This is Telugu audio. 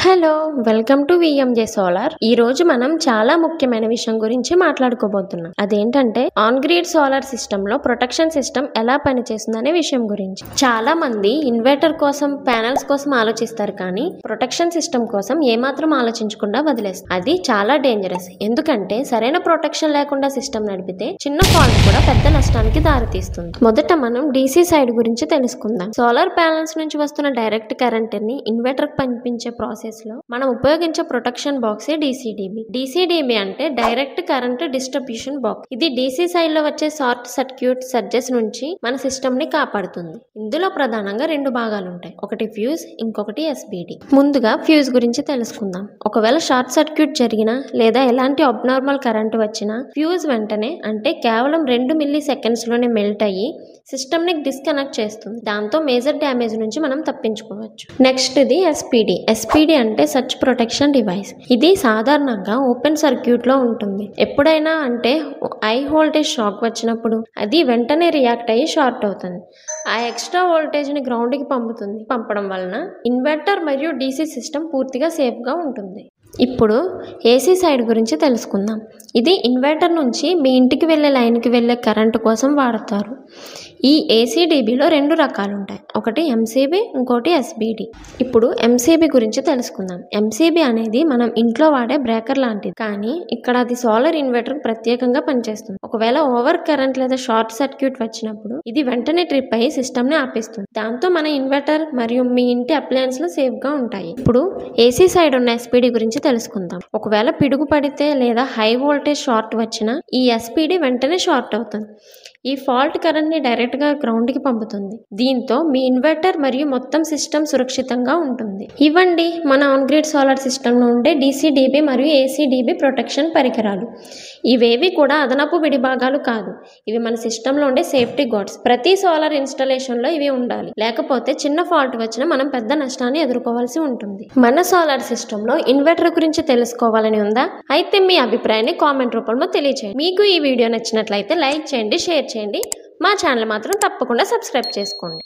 Hello welcome to విఎంజే solar. ఈ రోజు మనం చాలా ముఖ్యమైన విషయం గురించి మాట్లాడుకోబోతున్నాం. అదేంటంటే ఆన్ గ్రిడ్ సోలార్ సిస్టమ్ లో ప్రొటెక్షన్ సిస్టమ్ ఎలా పనిచేస్తుందనే విషయం గురించి. చాలా మంది ఇన్వర్టర్ కోసం ప్యానల్స్ కోసం ఆలోచిస్తారు, కానీ ప్రొటెక్షన్ సిస్టమ్ కోసం ఏమాత్రం ఆలోచించకుండా వదిలేస్తారు. అది చాలా డేంజరస్. ఎందుకంటే సరైన ప్రొటెక్షన్ లేకుండా సిస్టమ్ నడిపితే చిన్న ఫాల్ట్ కూడా పెద్ద నష్టానికి దారితీస్తుంది. మొదట మనం డీసీ సైడ్ గురించి తెలుసుకుందాం. సోలార్ ప్యానల్స్ నుంచి వస్తున్న డైరెక్ట్ కరెంట్ ని ఇన్వర్టర్ పంపించే ప్రాసెస్ లో మనం ఉపయోగించే ప్రొటెక్షన్ బాక్స్ డీసీడీబీ. డీసీడీబీ అంటే డైరెక్ట్ కరెంట్ డిస్ట్రిబ్యూషన్ బాక్స్. ఇది డీసీ సైడ్ లో వచ్చే షార్ట్ సర్క్యూట్ సర్జెస్ నుంచి మన సిస్టమ్ ని కాపాడుతుంది. ఇందులో ప్రధానంగా రెండు భాగాలు ఉంటాయి, ఒకటి ఫ్యూజ్, ఇంకొకటి ఎస్బీడీ. ముందుగా ఫ్యూజ్ గురించి తెలుసుకుందాం. ఒకవేళ షార్ట్ సర్క్యూట్ జరిగినా లేదా ఎలాంటి అబ్నార్మల్ కరెంట్ వచ్చినా ఫ్యూజ్ వెంటనే అంటే కేవలం 2 మిల్లీ సెకండ్స్ లోనే మెల్ట్ అయ్యి సిస్టమ్ ని డిస్కనెక్ట్ చేస్తుంది. దాంతో మేజర్ డ్యామేజ్ నుంచి మనం తప్పించుకోవచ్చు. నెక్స్ట్ ఇది ఎస్పీడీ. ఎస్పీడీ అంటే సర్జ్ ప్రొటెక్షన్ డివైస్. ఇది సాధారణంగా ఓపెన్ సర్క్యూట్ లో ఉంటుంది. ఎప్పుడైనా అంటే హై వోల్టేజ్ షాక్ వచ్చినప్పుడు అది వెంటనే రియాక్ట్ అయ్యి షార్ట్ అవుతుంది. ఆ ఎక్స్ట్రా వోల్టేజ్ ని గ్రౌండ్ కి పంపడం వలన ఇన్వర్టర్ మరియు డీసీ సిస్టమ్ పూర్తిగా సేఫ్ గా ఉంటుంది. ఇప్పుడు ఏసీ సైడ్ గురించి తెలుసుకుందాం. ఇది ఇన్వర్టర్ నుంచి మీ ఇంటికి వెళ్ళే లైన్కి వెళ్ళే కరెంటు కోసం వాడతారు. ఈ ఏసీడీబీలో 2 రకాలు ఉంటాయి, ఒకటి ఎంసీబీ, ఇంకోటి ఎస్బీడీ. ఇప్పుడు ఎంసీబీ గురించి తెలుసుకుందాం. ఎంసీబీ అనేది మనం ఇంట్లో వాడే బ్రేకర్ లాంటిది, కానీ ఇక్కడ అది సోలార్ ఇన్వర్టర్ ప్రత్యేకంగా పనిచేస్తుంది. ఒకవేళ ఓవర్ కరెంట్ లేదా షార్ట్ సర్క్యూట్ వచ్చినప్పుడు ఇది వెంటనే ట్రిప్ అయ్యి సిస్టమ్ ని ఆపేస్తుంది. దాంతో మన ఇన్వర్టర్ మరియు మీ ఇంటి అప్లయన్స్లు సేఫ్ గా ఉంటాయి. ఇప్పుడు ఏసీ సైడ్ ఉన్న ఎస్పీడీ గురించి తెలుసుకుందాం. ఒకవేళ పిడుగు పడితే లేదా హై వోల్టేజ్ షార్ట్ వచ్చినా ఈ ఎస్పీడీ వెంటనే షార్ట్ అవుతుంది. ఈ ఫాల్ట్ కరెంట్ ని డైరెక్ట్ గా గ్రౌండ్ కి పంపుతుంది. దీంతో మీ ఇన్వర్టర్ మరియు మొత్తం సిస్టమ్ సురక్షితంగా ఉంటుంది. ఇవ్వండి మన ఆన్ గ్రిడ్ సోలార్ సిస్టమ్ లో ఉండే డీసీడీబీ మరియు ఏసీడీబీ ప్రొటెక్షన్ పరికరాలు. ఇవేవి కూడా అదనపు విడిభాగాలు కాదు, ఇవి మన సిస్టమ్ లో ఉండే సేఫ్టీ గార్డ్స్. ప్రతి సోలార్ ఇన్స్టాలేషన్ లో ఇవి ఉండాలి, లేకపోతే చిన్న ఫాల్ట్ వచ్చినా మనం పెద్ద నష్టాన్ని ఎదుర్కోవాల్సి ఉంటుంది. మన సోలార్ సిస్టమ్ లో ఇన్వర్టర్ గురించి తెలుసుకోవాలని ఉందా? అయితే మీ అభిప్రాయాన్ని కామెంట్ రూపంలో తెలియజేయండి. మీకు ఈ వీడియో నచ్చినట్లయితే లైక్ చేయండి, షేర్ చేయండి. మా ఛానల్ మాత్రం తప్పకుండా సబ్స్క్రైబ్ చేసుకోండి.